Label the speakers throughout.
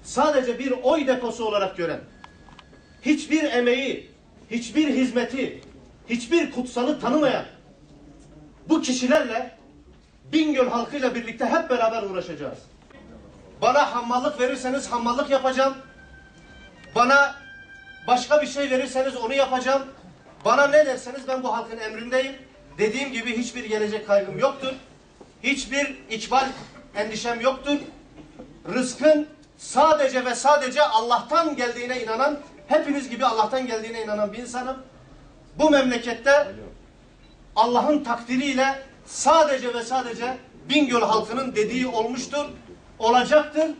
Speaker 1: sadece bir oy deposu olarak gören, hiçbir emeği, hiçbir hizmeti, hiçbir kutsalı tanımayan bu kişilerle Bingöl halkıyla birlikte hep beraber uğraşacağız. Bana hammallık verirseniz hammallık yapacağım. Bana başka bir şey verirseniz onu yapacağım. Bana ne derseniz ben bu halkın emrindeyim. Dediğim gibi hiçbir gelecek kaygım yoktur. Hiçbir ikbal endişem yoktur. Rızkın sadece ve sadece Allah'tan geldiğine inanan, hepiniz gibi Allah'tan geldiğine inanan bir insanım. Bu memlekette Allah'ın takdiriyle sadece ve sadece Bingöl halkının dediği olmuştur, olacaktır.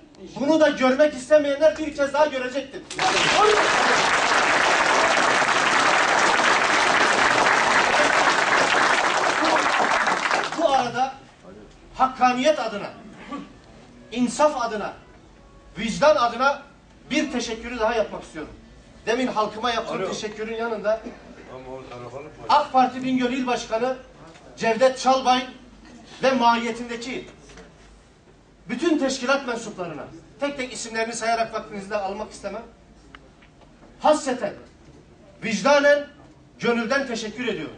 Speaker 1: Bunu da görmek istemeyenler bir kez daha görecektir. Bu arada hakkaniyet adına, insaf adına, vicdan adına bir teşekkürü daha yapmak istiyorum. Demin halkıma yaptığım teşekkürün yanında AK Parti Bingöl İl Başkanı Cevdet Çalbay ve mahiyetindeki bütün teşkilat mensuplarına, tek tek isimlerini sayarak vaktinizi de almak istemem, hasseten, vicdanen, gönülden teşekkür ediyorum.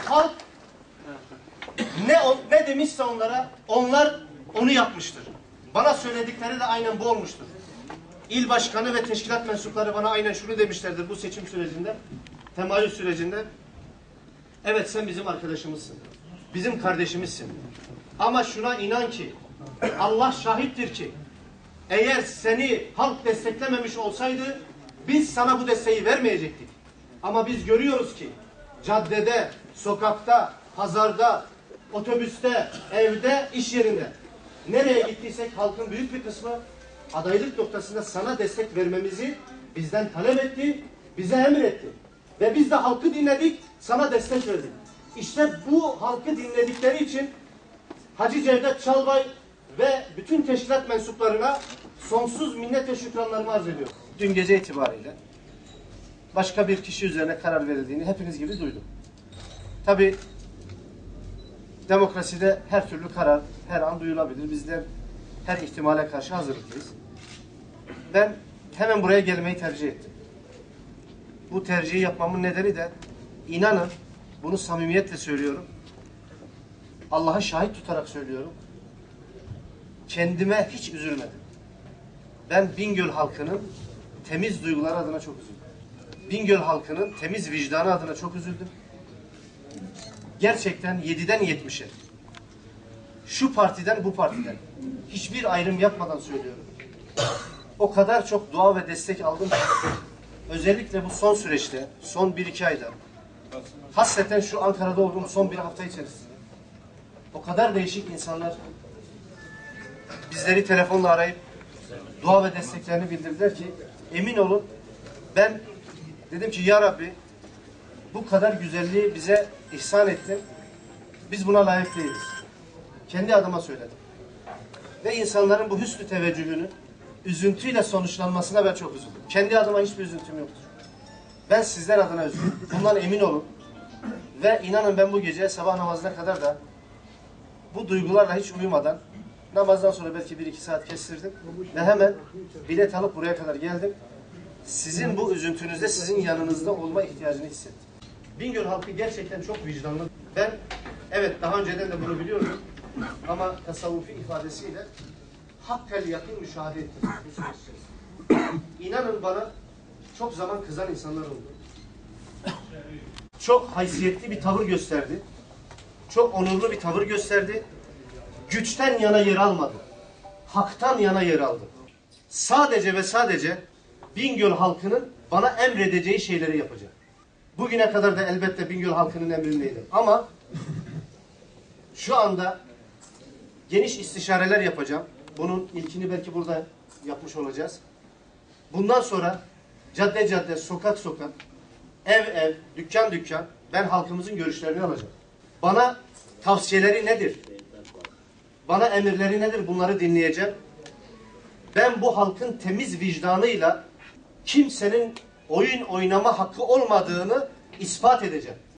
Speaker 1: Halk ne demişse onlara, onlar onu yapmıştır. Bana söyledikleri de aynen bu olmuştur. İl başkanı ve teşkilat mensupları bana aynen şunu demişlerdir bu seçim sürecinde, temayül sürecinde. Evet, sen bizim arkadaşımızsın, bizim kardeşimizsin. Ama şuna inan ki, Allah şahittir ki, eğer seni halk desteklememiş olsaydı, biz sana bu desteği vermeyecektik. Ama biz görüyoruz ki, caddede, sokakta, pazarda, otobüste, evde, iş yerinde, nereye gittiysek halkın büyük bir kısmı adaylık noktasında sana destek vermemizi bizden talep etti, bize emretti. Ve biz de halkı dinledik, sana destek verdik. İşte bu halkı dinledikleri için Hacı Cevdet Çalbay ve bütün teşkilat mensuplarına sonsuz minnet ve şükranlarımı arz ediyorum. Dün gece itibariyle başka bir kişi üzerine karar verildiğini hepiniz gibi duydum. Tabii demokraside her türlü karar her an duyulabilir. Bizler her ihtimale karşı hazırlıklıyız. Ben hemen buraya gelmeyi tercih ettim. Bu tercihi yapmamın nedeni de, inanın, bunu samimiyetle söylüyorum, Allah'ı şahit tutarak söylüyorum, kendime hiç üzülmedim. Ben Bingöl halkının temiz duyguları adına çok üzüldüm. Bingöl halkının temiz vicdanı adına çok üzüldüm. Gerçekten 7'den 70'e, şu partiden bu partiden, hiçbir ayrım yapmadan söylüyorum. O kadar çok dua ve destek aldım ki, özellikle bu son süreçte, son 1-2 ayda, hasreten şu Ankara'da olduğum son bir hafta içerisinde, o kadar değişik insanlar bizleri telefonla arayıp dua ve desteklerini bildirdiler ki, emin olun, ben dedim ki ya Rabbi, bu kadar güzelliği bize ihsan ettin, biz buna layık değiliz. Kendi adıma söyledim. Ve insanların bu hüsnü teveccühünü üzüntüyle sonuçlanmasına ben çok üzüldüm. Kendi adıma hiçbir üzüntüm yoktur. Ben sizler adına üzüldüm. Bundan emin olun. Ve inanın ben bu gece sabah namazına kadar da bu duygularla hiç uyumadan, namazdan sonra belki 1-2 saat kestirdim ve hemen bilet alıp buraya kadar geldim. Sizin bu üzüntünüzde, sizin yanınızda olma ihtiyacını hissettim. Bingöl halkı gerçekten çok vicdanlı. Ben evet daha önceden de bunu biliyordum ama tasavvufi ifadesiyle hakkel yakın müşahede ettim. İnanın bana çok zaman kızan insanlar oldu. Çok haysiyetli bir tavır gösterdi. Çok onurlu bir tavır gösterdi. Güçten yana yer almadı. Haktan yana yer aldı. Sadece ve sadece Bingöl halkının bana emredeceği şeyleri yapacak. Bugüne kadar da elbette Bingöl halkının emrindeydim. Ama şu anda geniş istişareler yapacağım. Bunun ilkini belki burada yapmış olacağız. Bundan sonra cadde cadde, sokak sokak, ev ev, dükkan dükkan ben halkımızın görüşlerini alacağım. Bana tavsiyeleri nedir? Bana emirleri nedir? Bunları dinleyeceğim. Ben bu halkın temiz vicdanıyla kimsenin oyun oynama hakkı olmadığını ispat edeceğim.